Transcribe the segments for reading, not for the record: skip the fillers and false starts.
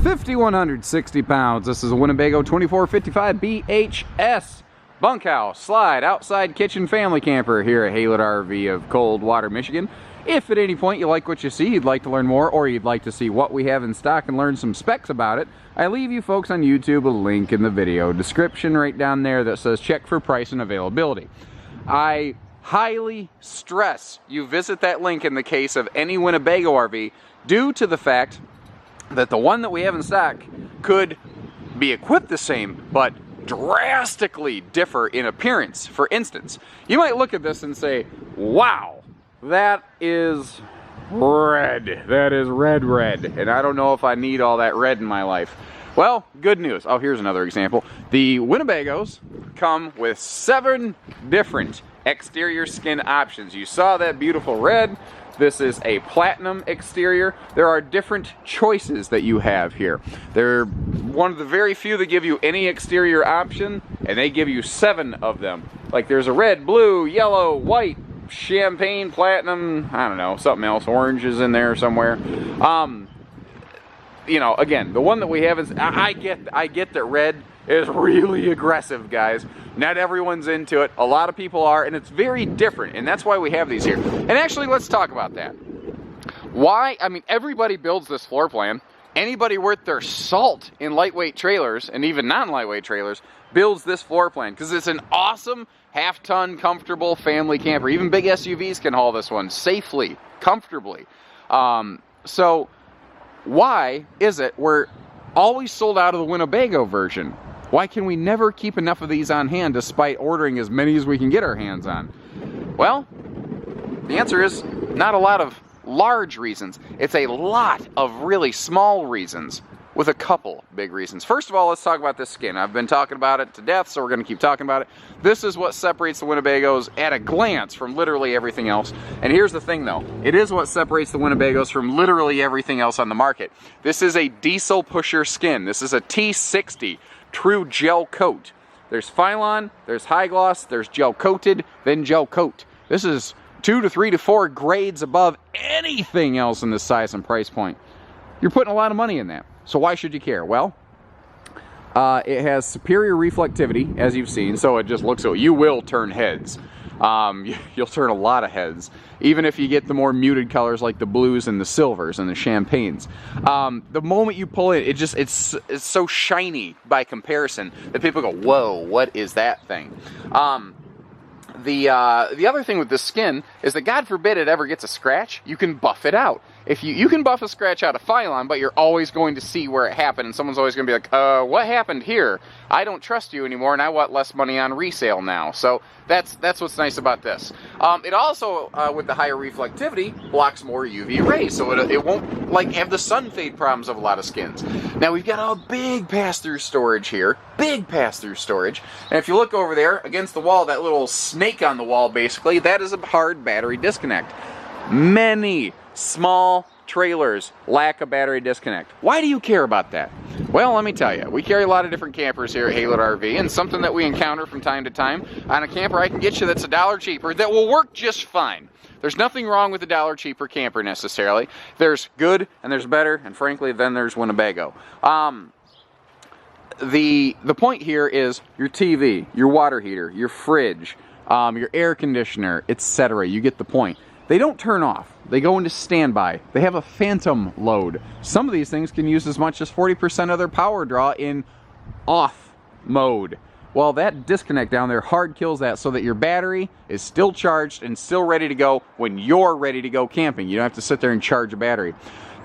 5,160 pounds. This is a Winnebago 2455 BHS Bunkhouse Slide Outside Kitchen Family Camper here at HaylettRV of Coldwater, Michigan. If at any point you like what you see, you'd like to learn more, or you'd like to see what we have in stock and learn some specs about it, I leave you folks on YouTube a link in the video description right down there that says check for price and availability. I highly stress you visit that link in the case of any Winnebago RV, due to the fact that the one that we have in stock could be equipped the same, but drastically differ in appearance. For instance, you might look at this and say, wow, that is red. That is red. And I don't know if I need all that red in my life. Well, good news. Oh, here's another example. The Winnebagos come with 7 different exterior skin options. You saw that beautiful red. This is a platinum exterior. There are different choices that you have here. They're one of the very few that give you any exterior option, and they give you 7 of them. Like there's a red, blue, yellow, white, champagne, platinum, I don't know, something else, orange is in there somewhere. You know, again, the one that we have is, I get that red is really aggressive, guys. Not everyone's into it. A lot of people are, and it's very different, and that's why we have these here. And actually, let's talk about that. Why? I mean, everybody builds this floor plan. Anybody worth their salt in lightweight trailers, and even non-lightweight trailers, builds this floor plan, because it's an awesome, half-ton, comfortable family camper. Even big SUVs can haul this one safely, comfortably. So why is it we're always sold out of the Winnebago version? Why can we never keep enough of these on hand despite ordering as many as we can get our hands on? Well, the answer is not a lot of large reasons. It's a lot of really small reasons with a couple big reasons. First of all, let's talk about this skin. I've been talking about it to death, so we're going to keep talking about it. This is what separates the Winnebagos at a glance from literally everything else. And here's the thing though, it is what separates the Winnebagos from literally everything else on the market. This is a diesel pusher skin. This is a T60 true gel coat. There's Phylon, there's high gloss, there's gel coated, then gel coat. This is 2 to 3 to 4 grades above anything else in this size and price point. You're putting a lot of money in that. So why should you care? Well, it has superior reflectivity, as you've seen, so it just looks so you will turn heads. You'll turn a lot of heads, even if you get the more muted colors like the blues and the silvers and the champagnes. The moment you pull it, it's so shiny by comparison that people go, whoa, what is that thing? The other thing with this skin is that God forbid it ever gets a scratch, you can buff it out. If you can buff a scratch out of Phylon, but you're always going to see where it happened, and someone's always going to be like, what happened here? I don't trust you anymore, and I want less money on resale now. So that's what's nice about this. It also, with the higher reflectivity, blocks more UV rays, so it won't like have the sun fade problems of a lot of skins. Now we've got a big pass-through storage here, big pass-through storage, and if you look over there against the wall, that little snake on the wall, basically, that is a hard battery disconnect. Many small trailers lack a battery disconnect. Why do you care about that? Well, let me tell you, we carry a lot of different campers here at HaylettRV, and something that we encounter from time to time on a camper I can get you that's $1 cheaper that will work just fine. There's nothing wrong with a $1 cheaper camper necessarily. There's good and there's better, and frankly then there's Winnebago. The point here is your TV, your water heater, your fridge, your air conditioner, etc. You get the point. They don't turn off. They go into standby. They have a phantom load. Some of these things can use as much as 40% of their power draw in off mode. Well, that disconnect down there hard kills that so that your battery is still charged and still ready to go when you're ready to go camping. You don't have to sit there and charge a battery.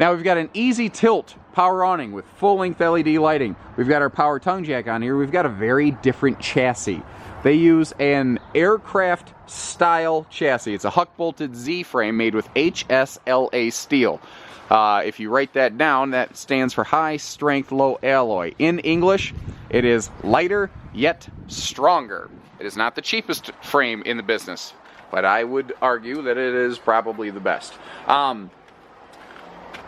Now we've got an easy tilt power awning with full length LED lighting. We've got our power tongue jack on here. We've got a very different chassis. They use an aircraft style chassis. It's a huck bolted Z frame made with HSLA steel. If you write that down, that stands for high strength low alloy. In English, it is lighter yet stronger. It is not the cheapest frame in the business, but I would argue that it is probably the best. I'm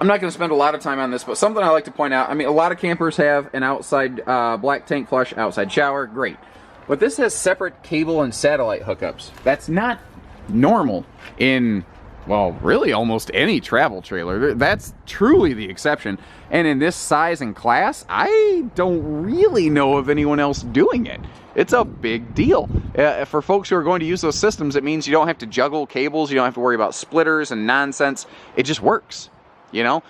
not going to spend a lot of time on this, but something I like to point out, I mean, a lot of campers have an outside black tank flush, outside shower, great. But this has separate cable and satellite hookups. That's not normal in well, really almost any travel trailer. That's truly the exception. And in this size and class, I don't really know of anyone else doing it. It's a big deal. For folks who are going to use those systems, it means you don't have to juggle cables, you don't have to worry about splitters and nonsense. It just works, you know?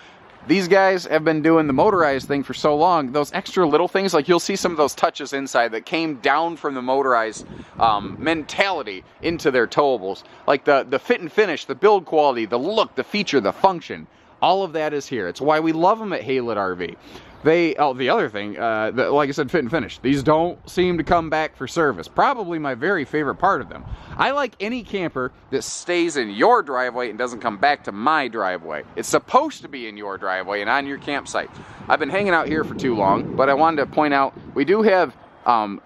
These guys have been doing the motorized thing for so long, those extra little things, like you'll see some of those touches inside that came down from the motorized mentality into their towables. Like the fit and finish, the build quality, the look, the feature, the function. All of that is here. It's why we love them at HaylettRV. The other thing, like I said, fit and finish. These don't seem to come back for service. Probably my very favorite part of them. I like any camper that stays in your driveway and doesn't come back to my driveway. It's supposed to be in your driveway and on your campsite. I've been hanging out here for too long, but I wanted to point out we do have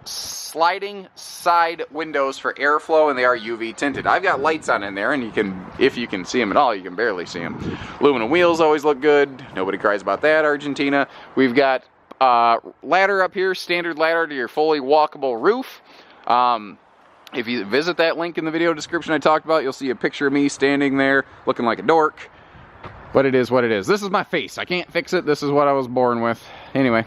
sliding side windows for airflow, and they are UV tinted. I've got lights on in there, and you can, if you can see them at all, you can barely see them. Aluminum wheels always look good. Nobody cries about that, Argentina. We've got ladder up here, standard ladder to your fully walkable roof. If you visit that link in the video description I talked about, you'll see a picture of me standing there looking like a dork. But it is what it is. This is my face. I can't fix it. This is what I was born with. Anyway.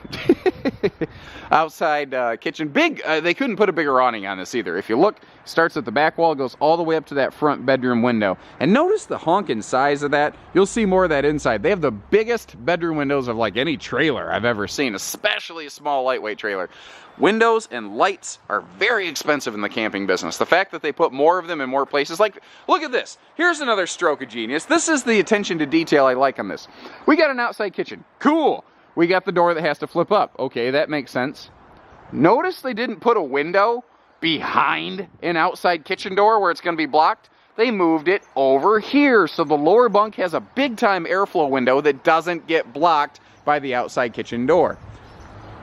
Outside kitchen. Big. They couldn't put a bigger awning on this either. If you look, starts at the back wall, goes all the way up to that front bedroom window. And notice the honking size of that. You'll see more of that inside. They have the biggest bedroom windows of like any trailer I've ever seen, especially a small lightweight trailer. Windows and lights are very expensive in the camping business. The fact that they put more of them in more places, like, look at this. Here's another stroke of genius. This is the attention to detail I like on this. We got an outside kitchen. Cool. We got the door that has to flip up. Okay, that makes sense. Notice they didn't put a window behind an outside kitchen door where it's going to be blocked. They moved it over here, so the lower bunk has a big-time airflow window that doesn't get blocked by the outside kitchen door.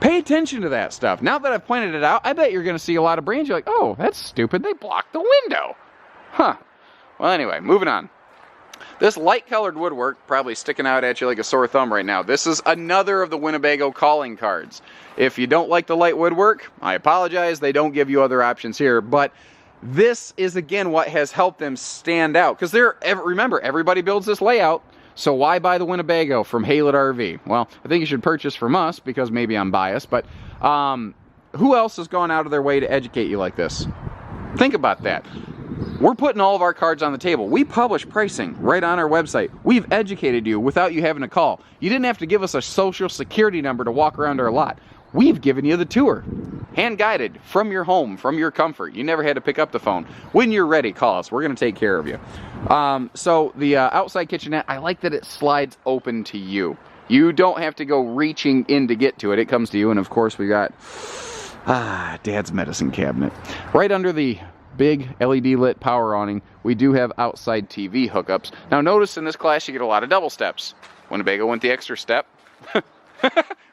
Pay attention to that stuff. Now that I've pointed it out, I bet you're going to see a lot of brands. You're like, oh, that's stupid. They blocked the window. Huh. Well, anyway, moving on. This light-colored woodwork, probably sticking out at you like a sore thumb right now. This is another of the Winnebago calling cards. If you don't like the light woodwork, I apologize. They don't give you other options here. But this is, again, what has helped them stand out. Because remember, everybody builds this layout. So why buy the Winnebago from HaylettRV? Well, I think you should purchase from us because maybe I'm biased, but who else has gone out of their way to educate you like this? Think about that. We're putting all of our cards on the table. We publish pricing right on our website. We've educated you without you having to call. You didn't have to give us a social security number to walk around our lot. We've given you the tour. Hand-guided, from your home, from your comfort. You never had to pick up the phone. When you're ready, call us. We're going to take care of you. So the outside kitchenette, I like that it slides open to you. You don't have to go reaching in to get to it. It comes to you. And, of course, we got Dad's medicine cabinet. Right under the big LED-lit power awning, we do have outside TV hookups. Now, notice in this class you get a lot of double steps. Winnebago went the extra step.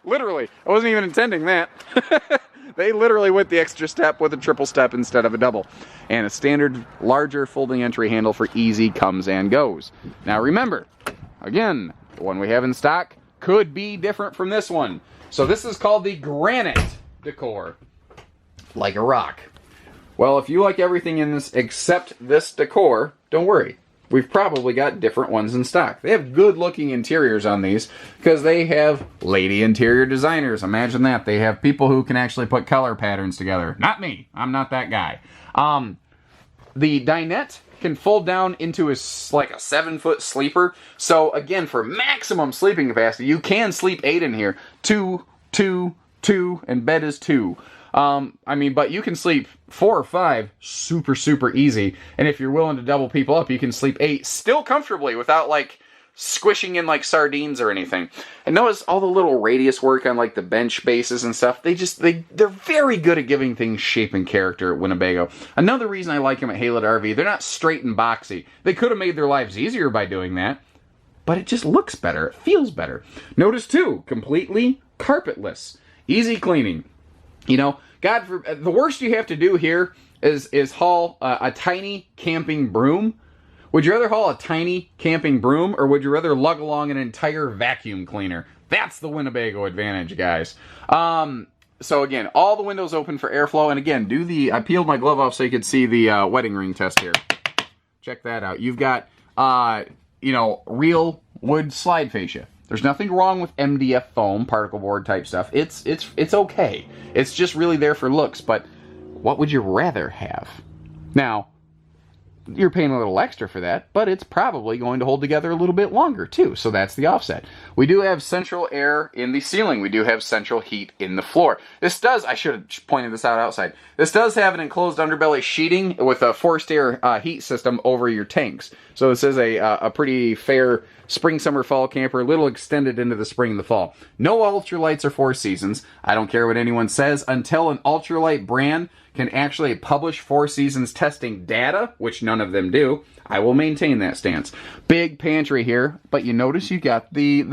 Literally. I wasn't even intending that. They literally went the extra step with a triple step instead of a double. And a standard, larger folding entry handle for easy comes and goes. Now remember, again, the one we have in stock could be different from this one. So this is called the Granite Decor. Like a rock. Well, if you like everything in this except this decor, don't worry. We've probably got different ones in stock. They have good-looking interiors on these because they have lady interior designers. Imagine that. They have people who can actually put color patterns together. Not me. I'm not that guy. The dinette can fold down into like a 7-foot sleeper. So, again, for maximum sleeping capacity, you can sleep 8 in here. 2, 2, 2, and bed is 2. But you can sleep 4 or 5 super, super easy. And if you're willing to double people up, you can sleep 8 still comfortably without, like, squishing in like sardines or anything. And notice all the little radius work on, like, the bench bases and stuff. They're very good at giving things shape and character at Winnebago. Another reason I like them at HaylettRV, they're not straight and boxy. They could have made their lives easier by doing that, but it just looks better. It feels better. Notice, too, completely carpetless. Easy cleaning. You know, the worst you have to do here is haul a tiny camping broom. Would you rather haul a tiny camping broom, or would you rather lug along an entire vacuum cleaner? That's the Winnebago advantage, guys. So again, all the windows open for airflow, and again, I peeled my glove off so you could see the wedding ring test here. Check that out. You've got you know, real wood slide fascia. There's nothing wrong with MDF foam, particle board type stuff. It's okay. It's just really there for looks, but what would you rather have? Now, you're paying a little extra for that, but it's probably going to hold together a little bit longer too, so that's the offset. We do have central air in the ceiling. We do have central heat in the floor. This does, I should have pointed this out outside, this does have an enclosed underbelly sheeting with a forced air heat system over your tanks. So this is a pretty fair spring, summer, fall camper, a little extended into the spring and the fall. No ultralights or 4 seasons. I don't care what anyone says, until an ultralight brand can actually publish 4 seasons testing data, which none of them do, I will maintain that stance. Big pantry here, but you notice you got the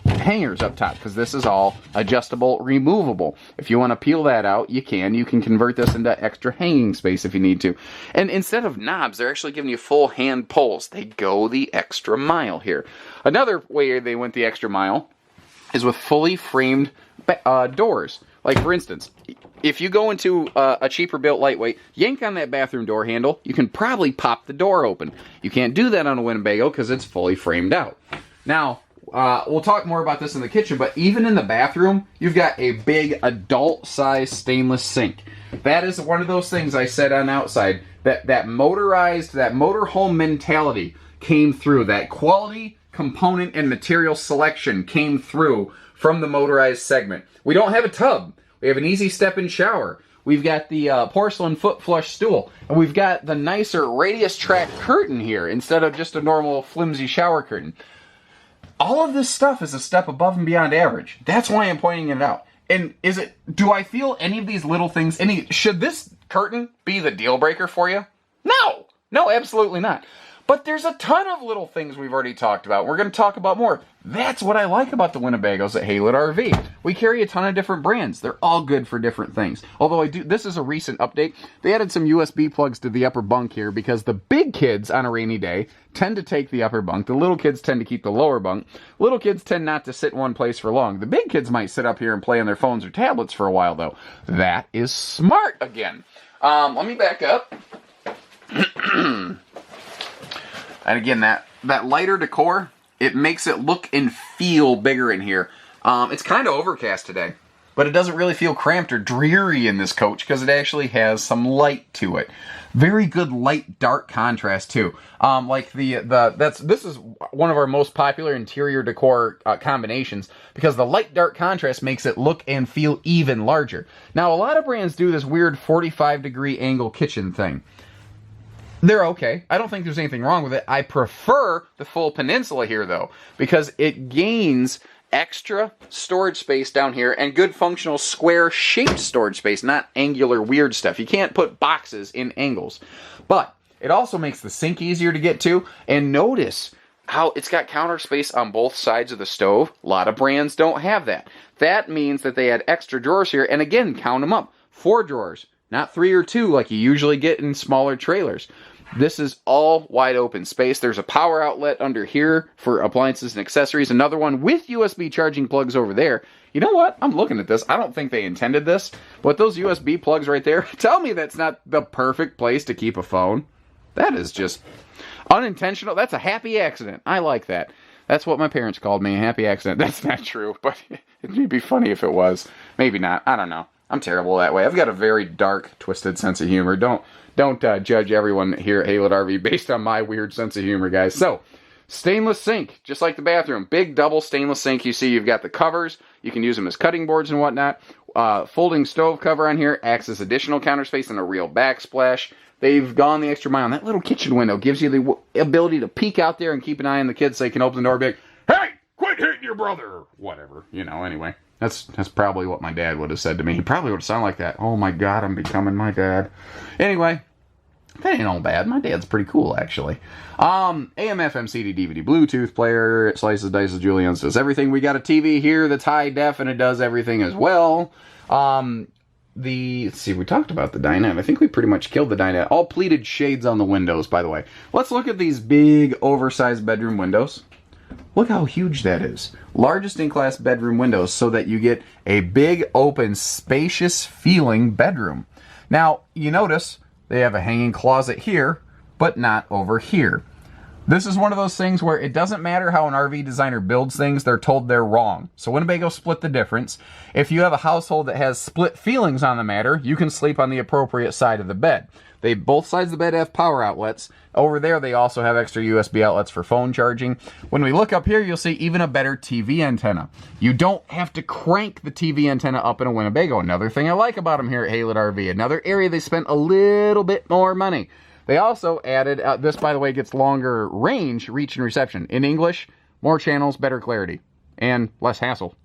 hangers up top, because this is all adjustable, removable. If you want to peel that out, you can. You can convert this into extra hanging space if you need to. And instead of knobs, they're actually giving you full hand pulls. They go the extra mile here. Another way they went the extra mile is with fully framed doors. Like, for instance, if you go into a cheaper built lightweight, yank on that bathroom door handle, you can probably pop the door open. You can't do that on a Winnebago because it's fully framed out. Now, we'll talk more about this in the kitchen, but even in the bathroom, you've got a big adult-sized stainless sink. That is one of those things I said on outside, that motorized, that motorhome mentality came through. That quality, component, and material selection came through from the motorized segment. We don't have a tub. We have an easy step-in shower. We've got the porcelain foot flush stool. And we've got the nicer radius track curtain here instead of just a normal flimsy shower curtain. All of this stuff is a step above and beyond average. That's why I'm pointing it out. And do I feel any of these little things, should this curtain be the deal breaker for you? No! No, absolutely not. But there's a ton of little things we've already talked about. We're going to talk about more. That's what I like about the Winnebagos at HaylettRV. We carry a ton of different brands. They're all good for different things. Although this is a recent update. They added some USB plugs to the upper bunk here because the big kids on a rainy day tend to take the upper bunk. The little kids tend to keep the lower bunk. Little kids tend not to sit in one place for long. The big kids might sit up here and play on their phones or tablets for a while, though. That is smart again. Let me back up. And again, that lighter decor, it makes it look and feel bigger in here. It's kind of overcast today, but it doesn't really feel cramped or dreary in this coach because it actually has some light to it. Very good light-dark contrast too. Like this is one of our most popular interior decor combinations because the light-dark contrast makes it look and feel even larger. Now, a lot of brands do this weird 45-degree angle kitchen thing. They're okay. I don't think there's anything wrong with it. I prefer the full peninsula here, though, because it gains extra storage space down here and good functional square-shaped storage space, not angular weird stuff. You can't put boxes in angles. But it also makes the sink easier to get to. And notice how it's got counter space on both sides of the stove. A lot of brands don't have that. That means that they had extra drawers here. And again, count them up. 4 drawers. Not 3 or 2 like you usually get in smaller trailers. This is all wide open space. There's a power outlet under here for appliances and accessories. Another one with USB charging plugs over there. You know what? I'm looking at this. I don't think they intended this. But those USB plugs right there, tell me that's not the perfect place to keep a phone. That is just unintentional. That's a happy accident. I like that. That's what my parents called me, a happy accident. That's not true, but it'd be funny if it was. Maybe not. I don't know. I'm terrible that way. I've got a very dark, twisted sense of humor. Don't judge everyone here at HaylettRV based on my weird sense of humor, guys. So, stainless sink, just like the bathroom. Big double stainless sink. You see you've got the covers. You can use them as cutting boards and whatnot. Folding stove cover on here acts as additional counter space and a real backsplash. They've gone the extra mile. And that little kitchen window gives you the ability to peek out there and keep an eye on the kids so they can open the door and be like, "Hey, quit hitting your brother!" Whatever, anyway. That's probably what my dad would have said to me. He probably would have sounded like that. Oh my God, I'm becoming my dad. Anyway, that ain't all bad. My dad's pretty cool, actually. AM, FM, CD, DVD, Bluetooth player. It slices, dices, juliennes, does everything. We got a TV here that's high def, and it does everything as well. Let's see, we talked about the dinette. I think we pretty much killed the dinette. All pleated shades on the windows, by the way. Let's look at these big, oversized bedroom windows. Look how huge that is. Largest in-class bedroom windows so that you get a big, open, spacious feeling bedroom. Now, you notice they have a hanging closet here, but not over here. This is one of those things where it doesn't matter how an RV designer builds things, they're told they're wrong. So Winnebago split the difference. If you have a household that has split feelings on the matter, you can sleep on the appropriate side of the bed. Both sides of the bed have power outlets. Over there, they also have extra USB outlets for phone charging. When we look up here, you'll see even a better TV antenna. You don't have to crank the TV antenna up in a Winnebago. Another thing I like about them here at HaylettRV. Another area they spent a little bit more money. They also added, this by the way gets longer range, reach, and reception. In English, more channels, better clarity, and less hassle.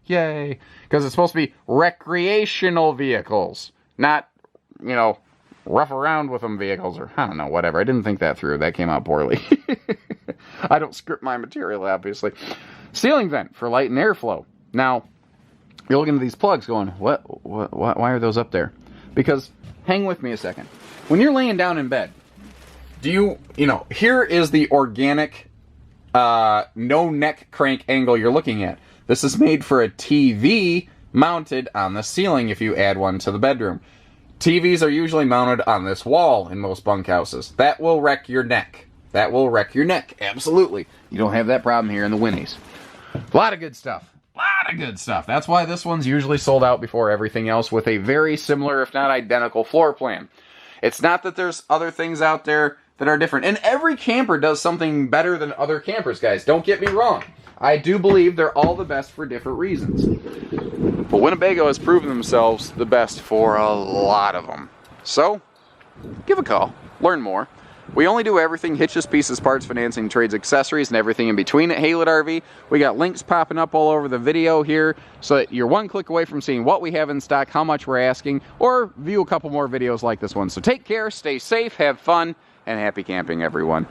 Yay! Because it's supposed to be recreational vehicles, not, you know, rough around with them vehicles, or I don't know, whatever. I didn't think that through. That came out poorly. I don't script my material, obviously. Ceiling vent for light and airflow. Now, you're looking at these plugs going, what, why are those up there? Because, hang with me a second. When you're laying down in bed, you know, here is the organic, no neck crank angle you're looking at. This is made for a TV mounted on the ceiling if you add one to the bedroom. TVs are usually mounted on this wall in most bunkhouses. That will wreck your neck. That will wreck your neck, absolutely. You don't have that problem here in the Winnies. A lot of good stuff. A lot of good stuff. That's why this one's usually sold out before everything else with a very similar, if not identical, floor plan. It's not that there's other things out there that are different. And every camper does something better than other campers, guys. Don't get me wrong. I do believe they're all the best for different reasons. But Winnebago has proven themselves the best for a lot of them. So, give a call. Learn more. We only do everything: hitches, pieces, parts, financing, trades, accessories, and everything in between at HaylettRV. We got links popping up all over the video here so that you're one click away from seeing what we have in stock, how much we're asking, or view a couple more videos like this one. So take care, stay safe, have fun, and happy camping, everyone.